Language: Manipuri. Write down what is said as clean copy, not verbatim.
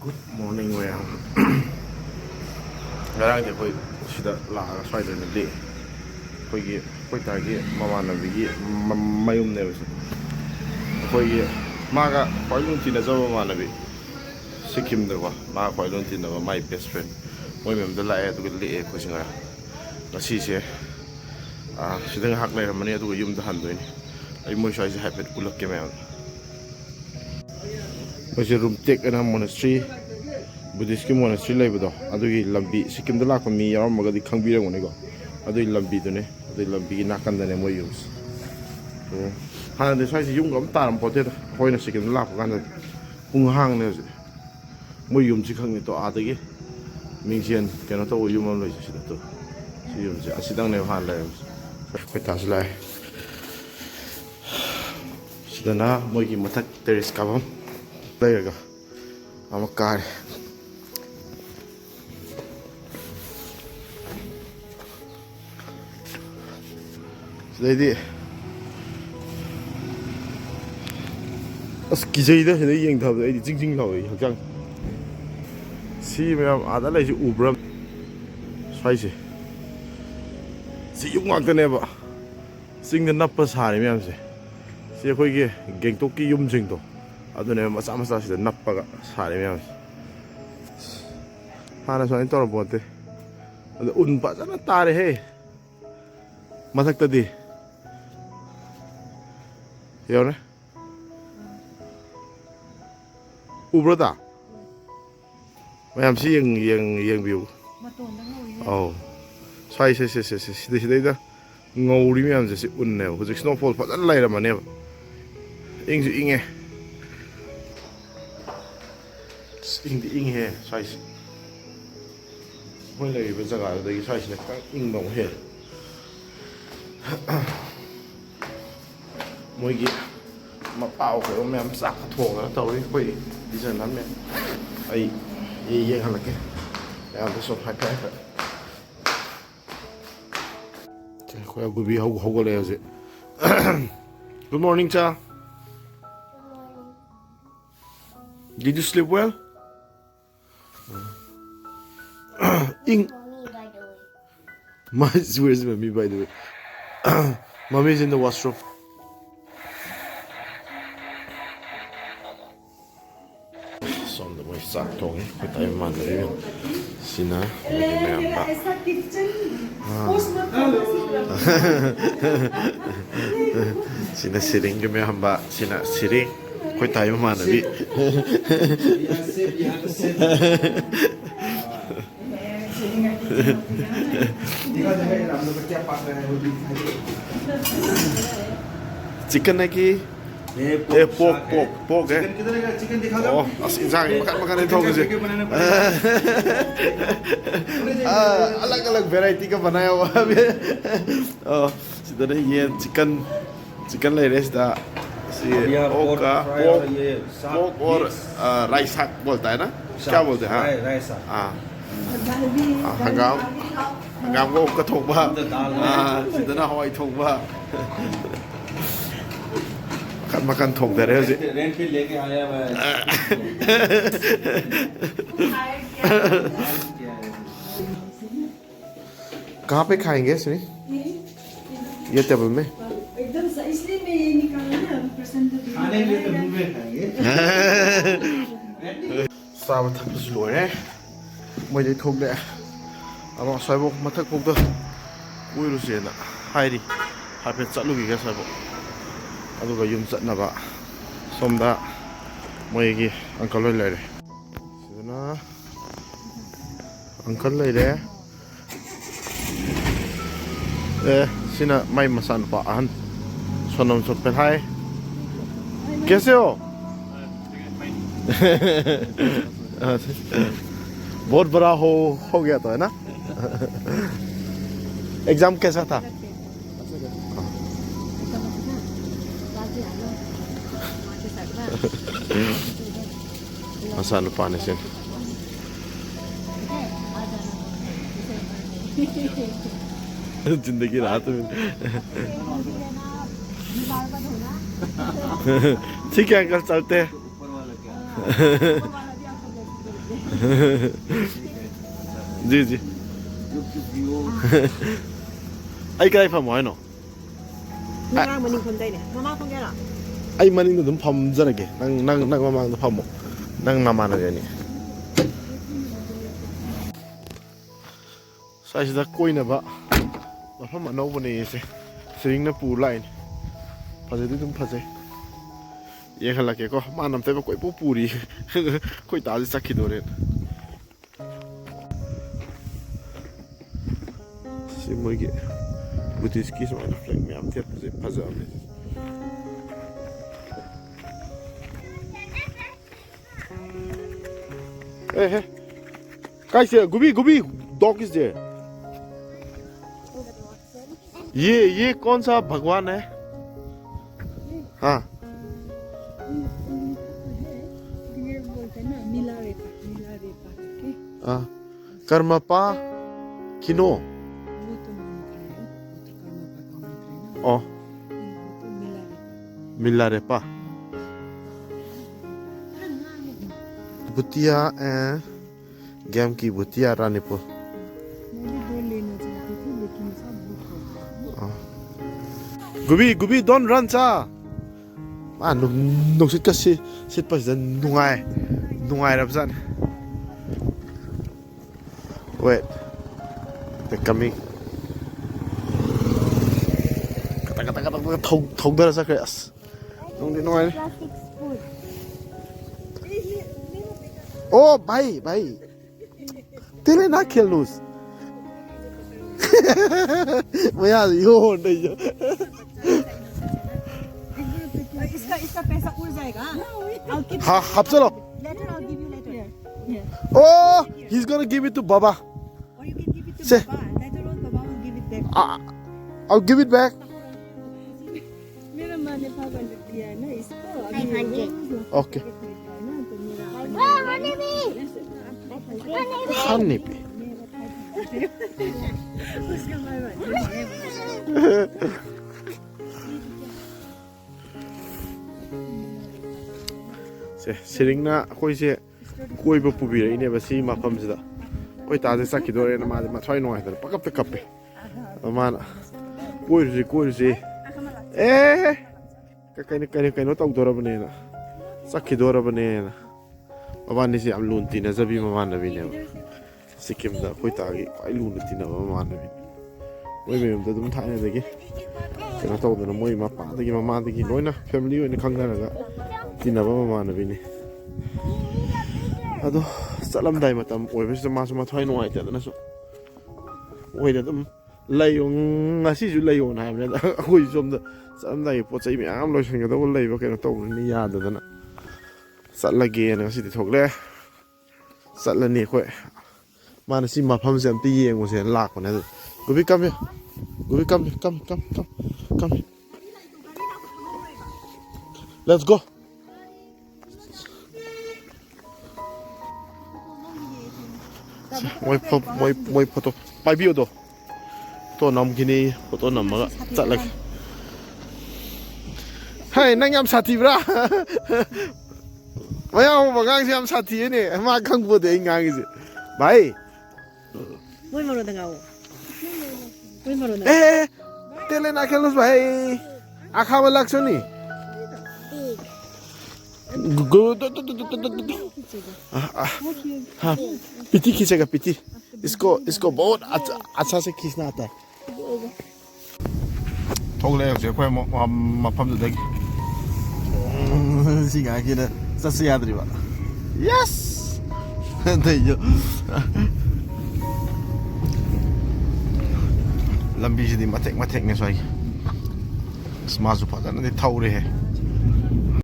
Good morning ma'am. Ngarang thì tôi sida laga xoay đến đi. Tôi tại cái mama nó bị mayum này rồi. Tôi maga quay luôn tin là sao mama nó bị Sikkim được quá. Maga quay luôn tin là my best friend. Moi mem đó lại tôi cái lệ của sinh ra. Là xí xí. Sida ngạc lại mà này tôi yum đó hành rồi. Ai moi xoay sẽ happy ulak cái mèo. Bây giờ room take in monastery. Buddhist monastery level adugi lambi Sikkim da lak mi yaram magadi khangbirang one go adui lambi dune adui lambi nakan dane mo use so han de sai yung gam taram pote hoina Sikkim da lak kan ung hang ne mo yum chi khang ni to adagi mingchen kena to yum am loi si to si yum si asidang ne han la ko tas lai sidana mo gi mathak terrace kabam lai ga amakar đây kỳ gì đó thì đấy yên thầm đấy thì chính chính rồi học chăng si mà đã lấy chữ ubram xoay gì si dùng ngọn cái này vậy sinh cái nắp bớt xài này em si khơi kia geng tốt cái yum sinh thôi ở đây mà sao thì nắp bớt xài này em hai là xoay to là buồn thế un bớt rất là ta đấy hey mà thật đi hiểu đấy ubroda mày làm gì yên biểu xoay đây đó ngầu đi mày làm gì un nèo cái snowfall phát rất lầy là mà nè ing gì ing nghe ing thì ing hè xoay mới lấy bây giờ cái đây xoay này các ing đồng hè mỗi cái mà bao cái ông em sạc thuồng nó tàu đi quay đi giờ lắm mẹ ấy yên hẳn là cái em cái số hai cái khoe good be how go there is it good morning cha did you sleep well in where's mommy by the way mommy's in the washroom. Xong rồi mới sạc thôi, cái tay mà đấy xin á, mấy cái mẹ ăn bạc. Xin á xịt cái mẹ ăn bạc, xin á xịt cái tay mà đấy. Chicken này kì pork है oh इंसान makan itu kan sih अलग-अलग वैरायटी का बनाया हुआ है oh सीधा ये चिकन ले रहे थे pork और राइस हक बोलता है ना क्या बोलते हैं हाँ हंगाम को का थोड़ा सीधा ना हवाई थोड़ा makan thong दे रहे हो जी रेंट पे लेके आया मैं कहाँ पे खाएंगे सुनी ये टेबल में एकदम इसलिए मैं ये निकाला ना प्रसंत खाने के लिए तो रूम में खाएंगे साब थक बस लोए मैं ये थोक ले अब साइबो मथक थोक तो कोई रुसे ना हाइरी हापे चलूगी क्या Saibo aduga yum chatnaba somda moigi uncle loi lere sidana uncle lere sina mai masan pa an sonam chok pe hai कैसे हो बहुत बड़ा हो गया तो है ना एग्जाम कैसा था Masa depan sih. जिंदगी रात में ठीक है अंकल चलते हैं जी जी ai cái phẩm hỏi nó Ngang mình không đây này, mama không nghe à? ai mà nên phẩm ra này kì, năng mama nó phẩm một, năng mama nó cái này. Sai sẽ coi nè bạn, mà phẩm mà nấu bên này sẽ, sinh nó pù lại, phải gì cũng phải gì. Vậy là cái có mà nằm tay vào quậy bố pù đi, quậy tao sẽ sắc khí đồ đấy. Xem mấy cái Buddhist kis mà nó flag mẹ am thiệt phải phải giờ này. Hey hey, guys here, Gubi, dog is there. ये कौन सा भगवान है? हाँ कर्मपा किनो oh milarepa butia game ki butia ranipo gubi don't run cha nung sit ka sit pa jan nungai rap jan wait they're coming thong ra ra kres nong đi nói ô bay thế lên nát khel lose bây giờ gì hồn đây chứ इसका पैसा उड़ जाएगा हाँ हब चलो later I'll give you later yeah oh he's gonna give it to Baba or you can give it to Baba later on Baba will give it back I'll give it back मेरा माँ ने 500 दिया है ना इसको 500 okay honey bee उसका माँ Sering na koi se koi ba pubi re ne ba si ma pham sida koi ta se sakki dore na ma thoi no ha pakap te kappe ma na koi ru eh ka kai no tau dora bane na sakki dora bane na baba ni si am lun ti na zabi ma na bi ne Sikkim da koi ta gi kai lun ti na ma na bi moi me da dum thai na de gi na tau da moi ma pa da gi ma da gi loi na family ni khang na ga Tina ba mama na bini. Ado salam dai matam oi bes ma so ma thai no ai ta na so. Oi da dum lai yong ngasi ju lai yon ha na oi som da salam dai po chai mi am loi sing da wo lai ba ke na to ni ya da na. Sat la ge na si ti thok le. Sat la ni khoi. Ma na si ma pham sem ti yeng wo se lak na. Gubi come here. Gubi come. Let's go. Moi photo pai bio do to nam kini photo nam ma chat lag hai nang yam sathi bra maya ma gang yam sathi ne ma khang bo de ngang gi bhai moi maro da ngao moi maro na eh tele na khelus bhai akha ma lagcho ni हाँ पिटी खींचेगा पिटी इसको बहुत अच्छा से खींचना आता है थोक ले उसे कोई मफम जो देगी सिंगा की ना सच्ची याद रही बात यस नहीं जो लंबी सी दी मटेक ने सोई स्मार्ट जो पता नहीं थाउ रहे हैं